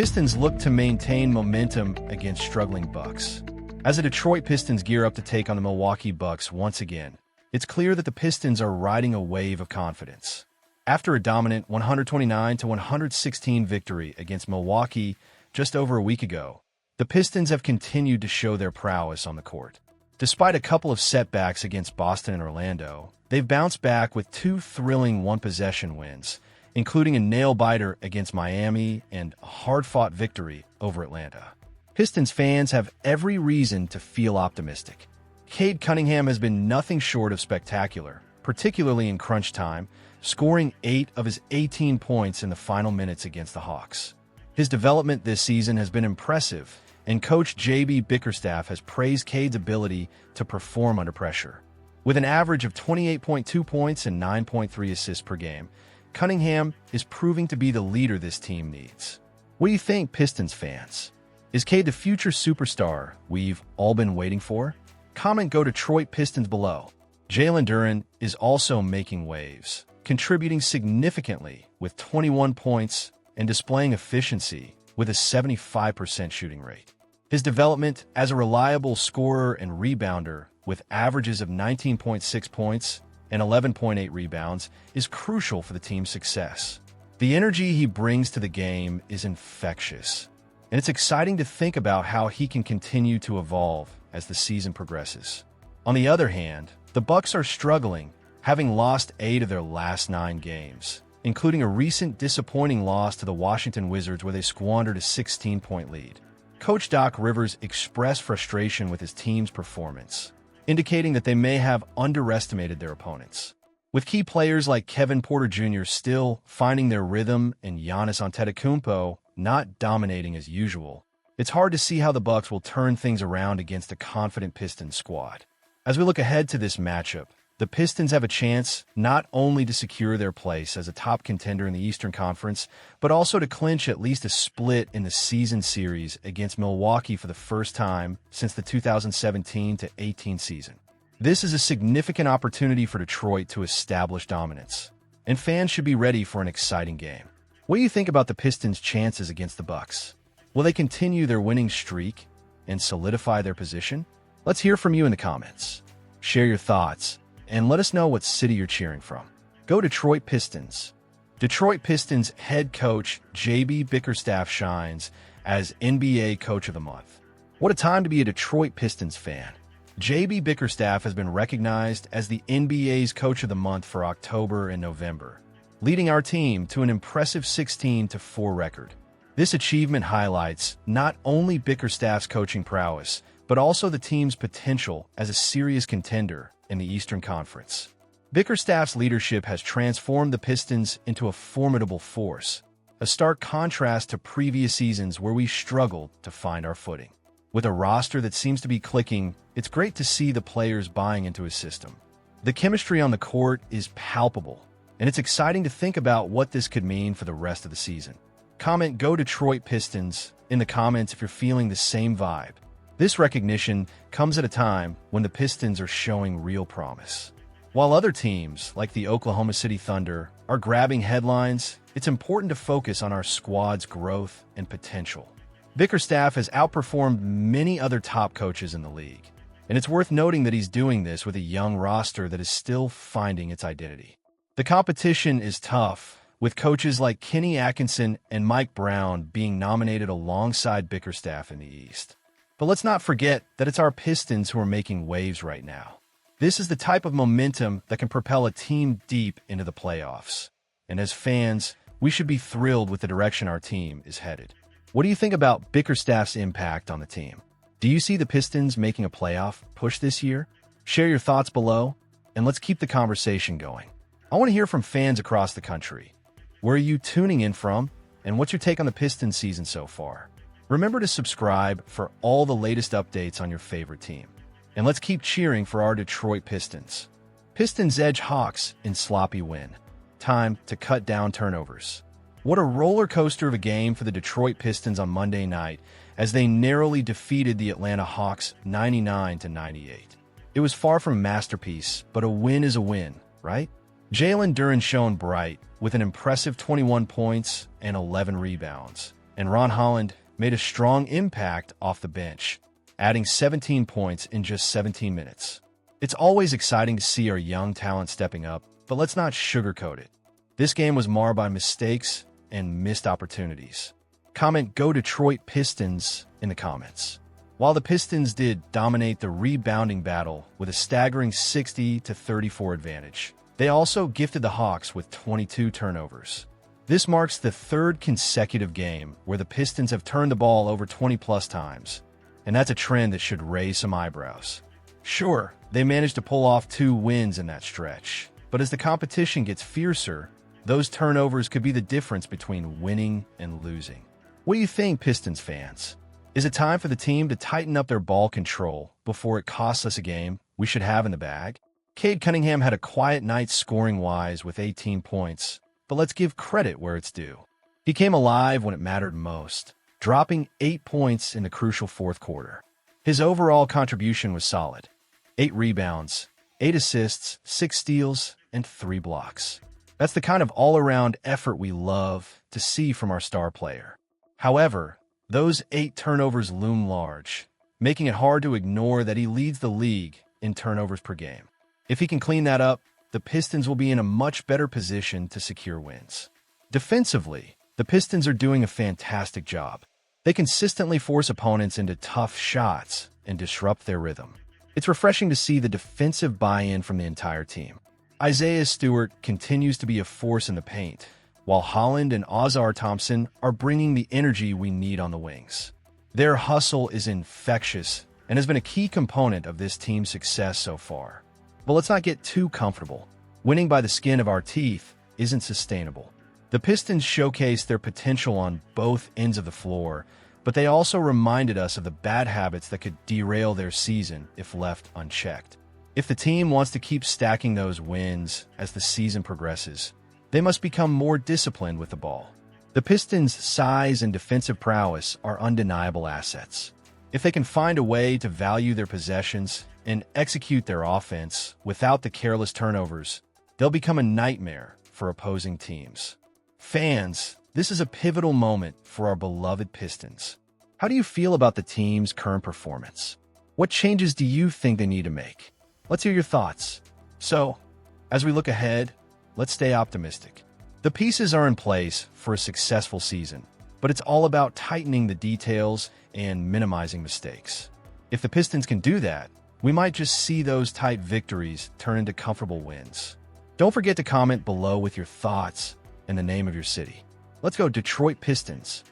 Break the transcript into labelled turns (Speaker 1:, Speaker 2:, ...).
Speaker 1: Pistons look to maintain momentum against struggling Bucks. As the Detroit Pistons gear up to take on the Milwaukee Bucks once again, it's clear that the Pistons are riding a wave of confidence. After a dominant 129-116 victory against Milwaukee just over a week ago, the Pistons have continued to show their prowess on the court. Despite a couple of setbacks against Boston and Orlando, they've bounced back with two thrilling one-possession wins, including a nail-biter against Miami and a hard-fought victory over Atlanta. Pistons fans have every reason to feel optimistic. Cade Cunningham has been nothing short of spectacular, particularly in crunch time, scoring 8 of his 18 points in the final minutes against the Hawks. His development this season has been impressive, and coach J.B. Bickerstaff has praised Cade's ability to perform under pressure. With an average of 28.2 points and 9.3 assists per game, Cunningham is proving to be the leader this team needs. What do you think, Pistons fans? Is Cade the future superstar we've all been waiting for? Comment Go Detroit Pistons below. Jalen Duren is also making waves, contributing significantly with 21 points and displaying efficiency with a 75% shooting rate. His development as a reliable scorer and rebounder with averages of 19.6 points and 11.8 rebounds is crucial for the team's success. The energy he brings to the game is infectious, and it's exciting to think about how he can continue to evolve as the season progresses. On the other hand, the Bucks are struggling, having lost 8 of their last 9 games, including a recent disappointing loss to the Washington Wizards where they squandered a 16-point lead. Coach Doc Rivers expressed frustration with his team's performance, indicating that they may have underestimated their opponents. With key players like Kevin Porter Jr. still finding their rhythm and Giannis Antetokounmpo not dominating as usual, it's hard to see how the Bucks will turn things around against a confident Pistons squad. As we look ahead to this matchup, the Pistons have a chance not only to secure their place as a top contender in the Eastern Conference, but also to clinch at least a split in the season series against Milwaukee for the first time since the 2017-18 season. This is a significant opportunity for Detroit to establish dominance, and fans should be ready for an exciting game. What do you think about the Pistons' chances against the Bucks? Will they continue their winning streak and solidify their position? Let's hear from you in the comments. Share your thoughts, and let us know what city you're cheering from. Go Detroit Pistons. Detroit Pistons head coach J.B. Bickerstaff shines as NBA Coach of the Month. What a time to be a Detroit Pistons fan. J.B. Bickerstaff has been recognized as the NBA's Coach of the Month for October and November, leading our team to an impressive 16-4 record. This achievement highlights not only Bickerstaff's coaching prowess, but also the team's potential as a serious contender in the Eastern Conference. Bickerstaff's leadership has transformed the Pistons into a formidable force, a stark contrast to previous seasons where we struggled to find our footing. With a roster that seems to be clicking, it's great to see the players buying into his system. The chemistry on the court is palpable, and it's exciting to think about what this could mean for the rest of the season. Comment Go Detroit Pistons in the comments if you're feeling the same vibe. This recognition comes at a time when the Pistons are showing real promise. While other teams, like the Oklahoma City Thunder, are grabbing headlines, it's important to focus on our squad's growth and potential. Bickerstaff has outperformed many other top coaches in the league, and it's worth noting that he's doing this with a young roster that is still finding its identity. The competition is tough, with coaches like Kenny Atkinson and Mike Brown being nominated alongside Bickerstaff in the East. But let's not forget that it's our Pistons who are making waves right now. This is the type of momentum that can propel a team deep into the playoffs. And as fans, we should be thrilled with the direction our team is headed. What do you think about Bickerstaff's impact on the team? Do you see the Pistons making a playoff push this year? Share your thoughts below, and let's keep the conversation going. I want to hear from fans across the country. Where are you tuning in from, and what's your take on the Pistons season so far? Remember to subscribe for all the latest updates on your favorite team. And let's keep cheering for our Detroit Pistons. Pistons edge Hawks in sloppy win. Time to cut down turnovers. What a roller coaster of a game for the Detroit Pistons on Monday night as they narrowly defeated the Atlanta Hawks 99-98. It was far from a masterpiece, but a win is a win, right? Jalen Duren shone bright with an impressive 21 points and 11 rebounds, and Ron Holland made a strong impact off the bench, adding 17 points in just 17 minutes. It's always exciting to see our young talent stepping up, but let's not sugarcoat it. This game was marred by mistakes and missed opportunities. Comment "Go Detroit Pistons" in the comments. While the Pistons did dominate the rebounding battle with a staggering 60-34 advantage, they also gifted the Hawks with 22 turnovers. This marks the third consecutive game where the Pistons have turned the ball over 20-plus times, and that's a trend that should raise some eyebrows. Sure, they managed to pull off 2 wins in that stretch, but as the competition gets fiercer, those turnovers could be the difference between winning and losing. What do you think, Pistons fans? Is it time for the team to tighten up their ball control before it costs us a game we should have in the bag? Cade Cunningham had a quiet night scoring-wise with 18 points, but let's give credit where it's due. He came alive when it mattered most, dropping 8 points in the crucial fourth quarter. His overall contribution was solid: 8 rebounds, 8 assists, 6 steals, and 3 blocks. That's the kind of all-around effort we love to see from our star player. However, those 8 turnovers loom large, making it hard to ignore that he leads the league in turnovers per game. If he can clean that up, the Pistons will be in a much better position to secure wins. Defensively, the Pistons are doing a fantastic job. They consistently force opponents into tough shots and disrupt their rhythm. It's refreshing to see the defensive buy-in from the entire team. Isaiah Stewart continues to be a force in the paint, while Holland and Ozar Thompson are bringing the energy we need on the wings. Their hustle is infectious and has been a key component of this team's success so far. But let's not get too comfortable. Winning by the skin of our teeth isn't sustainable. The Pistons showcased their potential on both ends of the floor, but they also reminded us of the bad habits that could derail their season if left unchecked. If the team wants to keep stacking those wins as the season progresses, they must become more disciplined with the ball. The Pistons' size and defensive prowess are undeniable assets. If they can find a way to value their possessions and execute their offense without the careless turnovers, they'll become a nightmare for opposing teams. Fans, this is a pivotal moment for our beloved Pistons. How do you feel about the team's current performance? What changes do you think they need to make? Let's hear your thoughts. So, as we look ahead, let's stay optimistic. The pieces are in place for a successful season, but it's all about tightening the details and minimizing mistakes. If the Pistons can do that, we might just see those tight victories turn into comfortable wins. Don't forget to comment below with your thoughts and the name of your city. Let's go Detroit Pistons.